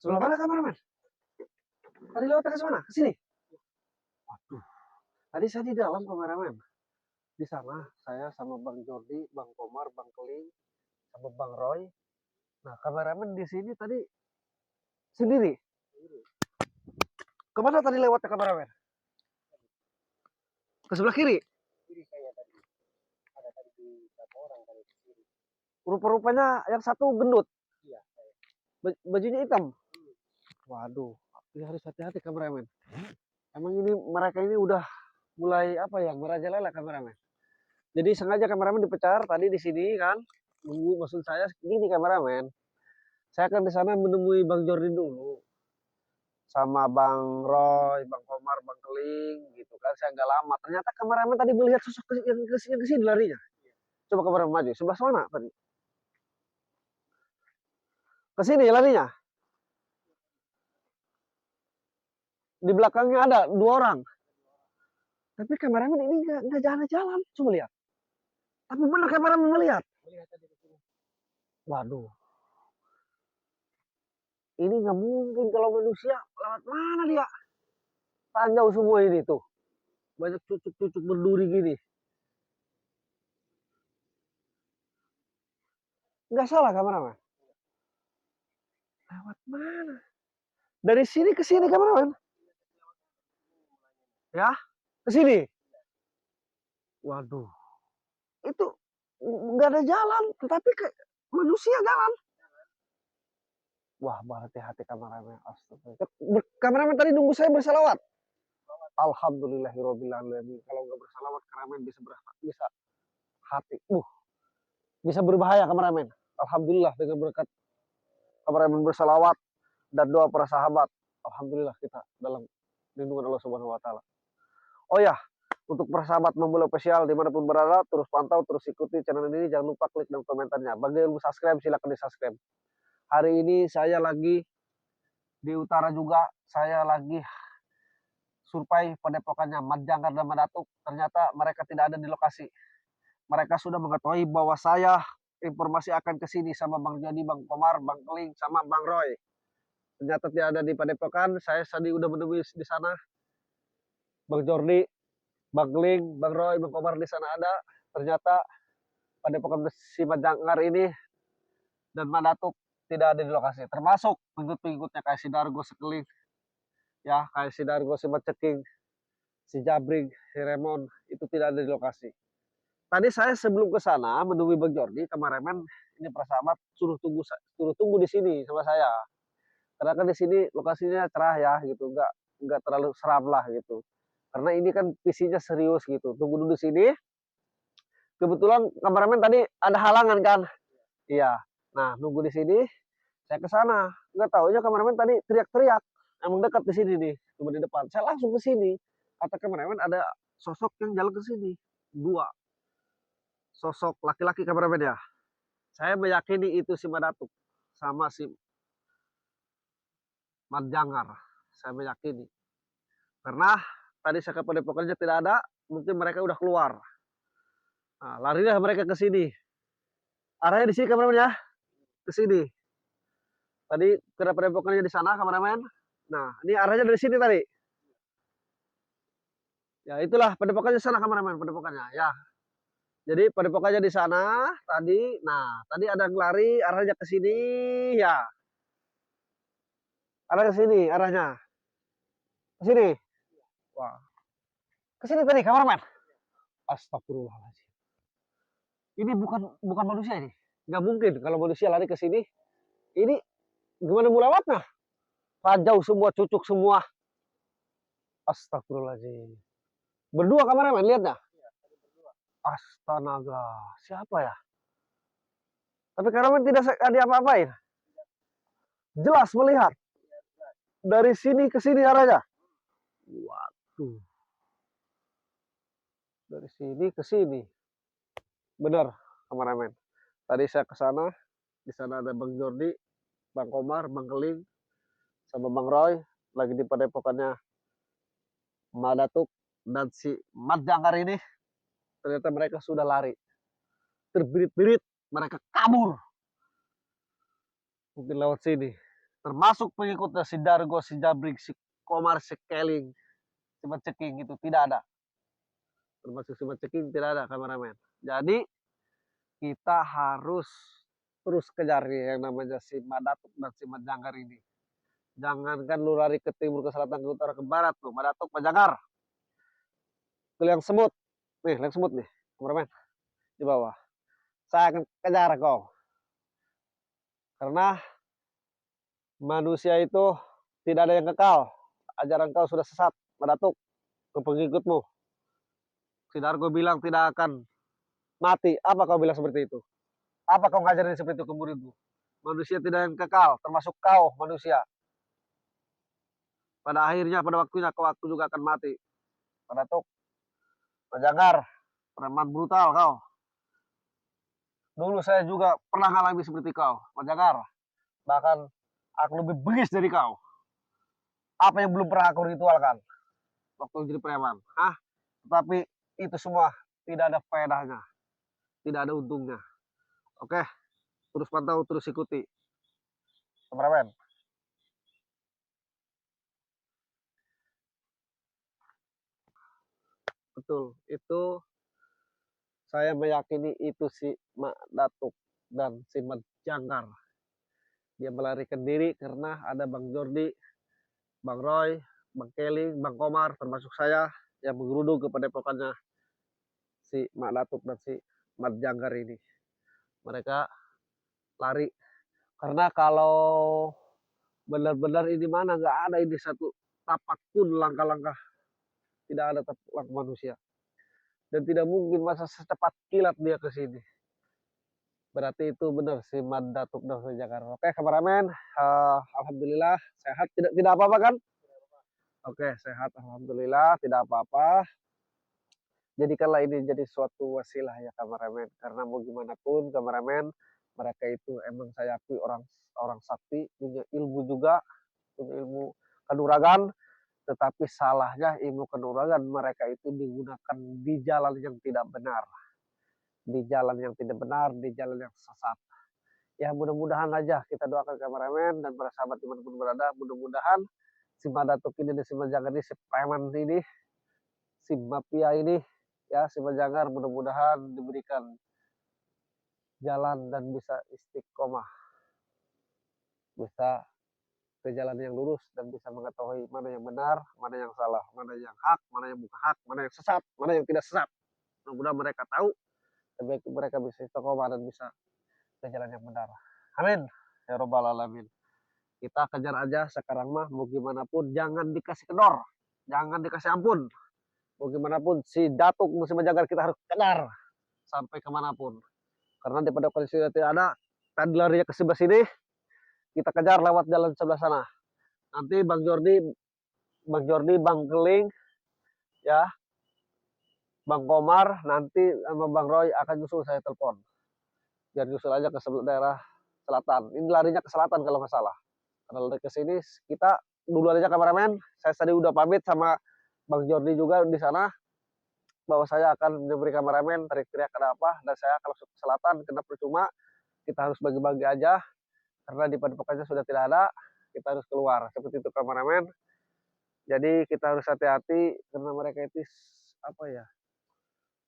Sebelah mana kameramen? Tadi lewat ke sana, ke sini. Waduh, tadi saya di dalam kameramen. Di sana saya sama Bang Jordi, Bang Komar, Bang Keling, sama Bang Roy. Nah, kameramen di sini tadi sendiri. Kemana tadi lewatnya kameramen? Ke sebelah kiri. Rupa-rupanya yang satu gendut. Bajunya hitam. Waduh, ini harus hati-hati kameramen. Emang ini mereka ini udah mulai apa ya, merajalela kameramen. Jadi sengaja kameramen dipecar tadi di sini kan, nunggu maksud saya gini kameramen. Saya akan di sana menemui Bang Jordi dulu, sama Bang Roy, Bang Komar, Bang Keling, gitu kan. Saya nggak lama. Ternyata kameramen tadi melihat sosok yang ke sini larinya. Coba kameramen maju. Sebelah mana tadi? Ke sini larinya. Di belakangnya ada 2 orang. Tapi kameramen ini nggak jalan-jalan. Coba lihat. Tapi benar kameramen melihat. Waduh. Ini nggak mungkin kalau manusia lewat mana dia? Panjang semua ini tuh. Banyak cucuk-cucuk berduri gini. Nggak salah kameramen. Lewat mana? Dari sini ke sini kameramen. Ya, ke sini. Waduh. Itu nggak ada jalan, tetapi manusia jalan. Wah, berhati-hati kameramen. Astaga. Kameramen tadi nunggu saya bersalawat. Alhamdulillahirobbilalamin. Kalau nggak bersalawat, kameramen bisa hati. Bisa berbahaya kameramen. Alhamdulillah dengan berkat kameramen bersalawat dan doa para sahabat. Alhamdulillah kita dalam lindungan Allah Subhanahu Wa Taala. Oh ya, untuk para sahabat Membola Official dimanapun berada, terus pantau, terus ikuti channel ini. Jangan lupa klik dan komentarnya. Bagi yang belum subscribe, silakan di subscribe. Hari ini saya lagi di utara juga. Saya lagi survei padepokannya Madjangkar dan Madatuk. Ternyata mereka tidak ada di lokasi. Mereka sudah mengetahui bahwa saya informasi akan ke sini sama Bang Jody, Bang Komar, Bang Keling, sama Bang Roy. Ternyata tidak ada di padepokan. Saya tadi udah menemui di sana. Bang Jordi, Bang Keling, Bang Roy, Bang Komar di sana ada. Ternyata padepokan si Madjangkar ini dan Madatuk tidak ada di lokasi. Termasuk pengikut-pengikutnya kayak si Dargo Sekeling, ya kayak si Dargo, si Maceking, si Jabring, si Remon, itu tidak ada di lokasi. Tadi saya sebelum ke sana menemui Bang Jordi, kameramen ini persahabat suruh tunggu di sini sama saya. Karena kan di sini lokasinya cerah ya gitu, nggak terlalu seram lah gitu. Karena ini kan visinya serius gitu. Tunggu dulu di sini. Kebetulan kameramen tadi ada halangan kan? Iya. Nah, nunggu di sini. Saya ke sana. Nggak taunya kameramen tadi teriak-teriak. Emang dekat di sini nih, cuma di depan. Saya langsung ke sini. Kata kameramen ada sosok yang jalan ke sini. 2 sosok laki-laki kameramen ya. Saya meyakini itu si Madatuk sama si Madjangkar. Saya meyakini. Karena tadi saya ke padepokannya tidak ada, mungkin mereka udah keluar. Nah, larilah mereka ke sini. Arahnya di sini kameramen ya. Ke sini. Tadi ke padepokannya di sana kameramen. Nah, ini arahnya dari sini tadi. Ya, itulah padepokannya sana kameramen, padepokannya ya. Jadi padepokannya di sana tadi. Nah, tadi ada yang lari arahnya ke sini ya. Arah ke sini arahnya. Ke sini. Wah. Ke sini tadi kameramen. Astagfirullahaladzim. Ini bukan manusia ini. Nggak mungkin kalau manusia lari ke sini. Ini gimana mau lewatnya? Rajau semua, cucuk semua. Astagfirullahaladzim. Berdua kameramen, lihatnya. Astaga, siapa ya? Tapi kameramen tidak ada apa-apain. Jelas melihat. Dari sini ke sini arahnya. Waduh. Dari sini ke sini. Benar, kameramen. Tadi saya ke sana. Di sana ada Bang Jordi, Bang Komar, Bang Keling, sama Bang Roy. Lagi di padepokannya Madatuk dan si Madjangkar ini. Ternyata mereka sudah lari. Terbirit-birit. Mereka kabur. Mungkin lewat sini. termasuk pengikutnya si Dargo, si Jabrik, si Komar, si Keling, si Ceking itu tidak ada. Termasuk si Ceking tidak ada kameramen. Jadi kita harus terus kejar yang namanya si Madatuk dan si Majanggar ini. Jangankan lu lari ke timur, ke selatan, ke utara, ke barat tuh, Madatuk, Majanggar, ke Liang Semut. Nih, Liang Semut nih, kameramen di bawah. Saya akan kejar kau. Karena manusia itu tidak ada yang kekal. Ajaran kau sudah sesat, Madatuk, ke pengikutmu. Si Dargo bilang tidak akan mati. Apa kau bilang seperti itu? Apa kau ngajarin seperti itu ke muridmu? Manusia tidak yang kekal, termasuk kau manusia. Pada akhirnya, pada waktunya kau aku juga akan mati. Madatuk, Majanggar, preman brutal kau. Dulu saya juga pernah ngalami seperti kau, Majanggar. Bahkan aku lebih bengis dari kau. Apa yang belum pernah aku ritualkan waktu jadi preman? Tapi itu semua tidak ada faedahnya, tidak ada untungnya. Oke, terus pantau, terus ikuti, kameramen. Betul, itu saya meyakini itu si Mak Datuk dan si Mat Jangkar. Dia melarikan diri karena ada Bang Jordi, Bang Roy, Bang Keling, Bang Komar, termasuk saya yang menggeruduk kepada padepokannya si Mak Datuk dan si Mat Jangkar ini. Mereka lari karena kalau benar-benar ini mana nggak ada ini satu tapak pun langkah-langkah, tidak ada tapak langkah manusia, dan tidak mungkin masa secepat kilat dia ke sini. Berarti itu benar si Mat Datuk dan si Jakarta. Oke, kameramen, alhamdulillah sehat, tidak apa-apa kan? Oke, sehat, alhamdulillah, tidak apa-apa. Jadikanlah ini jadi suatu wasilah ya kameramen, karena mau gimana pun kameramen, mereka itu emang saya akui orang orang sakti, punya ilmu juga, punya ilmu kanuragan, tetapi salahnya ilmu kanuragan mereka itu digunakan di jalan yang tidak benar, di jalan yang tidak benar, di jalan yang sesat. Ya mudah-mudahan aja kita doakan kameramen dan para sahabat dimanapun berada, mudah-mudahan si Madatuk ini, si Majanggar ini, si preman ini, si mafia ini, ya si Majanggar mudah-mudahan diberikan jalan dan bisa istiqomah, bisa ke jalan yang lurus dan bisa mengetahui mana yang benar, mana yang salah, mana yang hak, mana yang bukan hak, mana yang sesat, mana yang tidak sesat. Mudah-mudahan mereka tahu dan mereka bisa istiqomah dan bisa ke jalan yang benar. Amin. Ya Rabbal Alamin. Kita kejar aja sekarang mah, mau gimana pun jangan dikasih kendor, jangan dikasih ampun. Mau gimana pun si Datuk mesti menjaga, kita harus kejar sampai kemanapun. Karena daripada kondisi tidak ada, tadi larinya ke sebelah sini, kita kejar lewat jalan sebelah sana. Nanti Bang Jordi, Bang Keling, ya, Bang Komar, nanti sama Bang Roy akan nyusul, saya telepon. Biar nyusul aja ke sebelah daerah selatan. Ini larinya ke selatan kalau nggak salah. Kalau dari ke sini kita dulu aja kameramen. Saya tadi udah pamit sama Bang Jordi juga di sana, bahwa saya akan memberi kameramen teriak-teriak ada apa, dan saya akan masuk ke selatan. Karena percuma, kita harus bagi-bagi aja karena di padepokannya sudah tidak ada, kita harus keluar seperti itu kameramen. Jadi kita harus hati-hati karena mereka itu apa ya,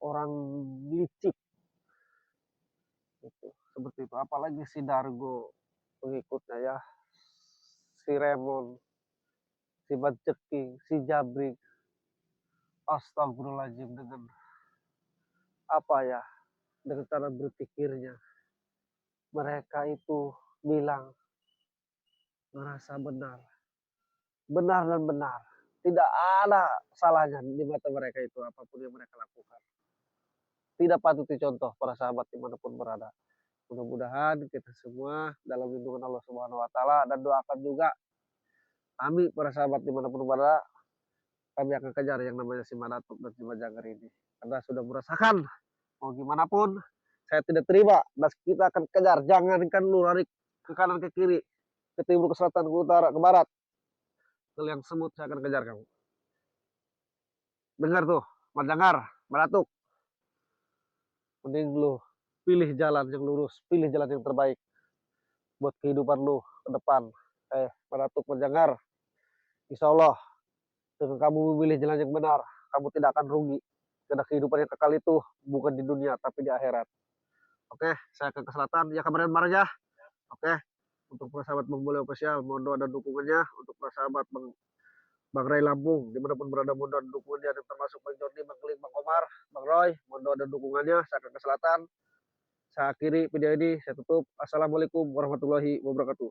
orang licik gitu. Seperti itu, apalagi si Dargo pengikutnya ya, si Remon, si Baceking, si Jabrik, astagfirullahaladzim, dengan apa ya, dengan cara berpikirnya mereka itu bilang merasa benar, benar dan benar, tidak ada salahnya di mata mereka itu apapun yang mereka lakukan. Tidak patut dicontoh para sahabat dimanapun berada. Mudah-mudahan kita semua dalam lindungan Allah Subhanahu Wa Taala, dan doakan juga kami para sahabat dimanapun berada, kami akan kejar yang namanya si Madatuk dan si Majanggar ini. Karena sudah merasakan, mau gimana pun saya tidak terima, dan kita akan kejar. Jangankan lu lari ke kanan ke kiri, ke timur ke selatan ke utara ke barat, ke Liang Semut saya akan kejar kamu. Dengar tuh, Majanggar, Madatuk, mending lu pilih jalan yang lurus, pilih jalan yang terbaik buat kehidupan lu ke depan. Para tuk pendengar, insya Allah dengan kamu memilih jalan yang benar, kamu tidak akan rugi. Karena kehidupan yang kekal itu bukan di dunia tapi di akhirat. Oke, saya ke selatan ya kemarin marah ya. Oke, untuk para sahabat Bang Bule Official, mohon doa dan dukungannya. Untuk para sahabat Bang Ray Lampung, dimanapun berada, mohon doa dan dukungannya, dan termasuk Bang Jordi, Bang Keling, Bang Komar, Bang Roy, mohon doa dan dukungannya. Saya ke selatan. Saya akhiri video ini, saya tutup. Assalamualaikum warahmatullahi wabarakatuh.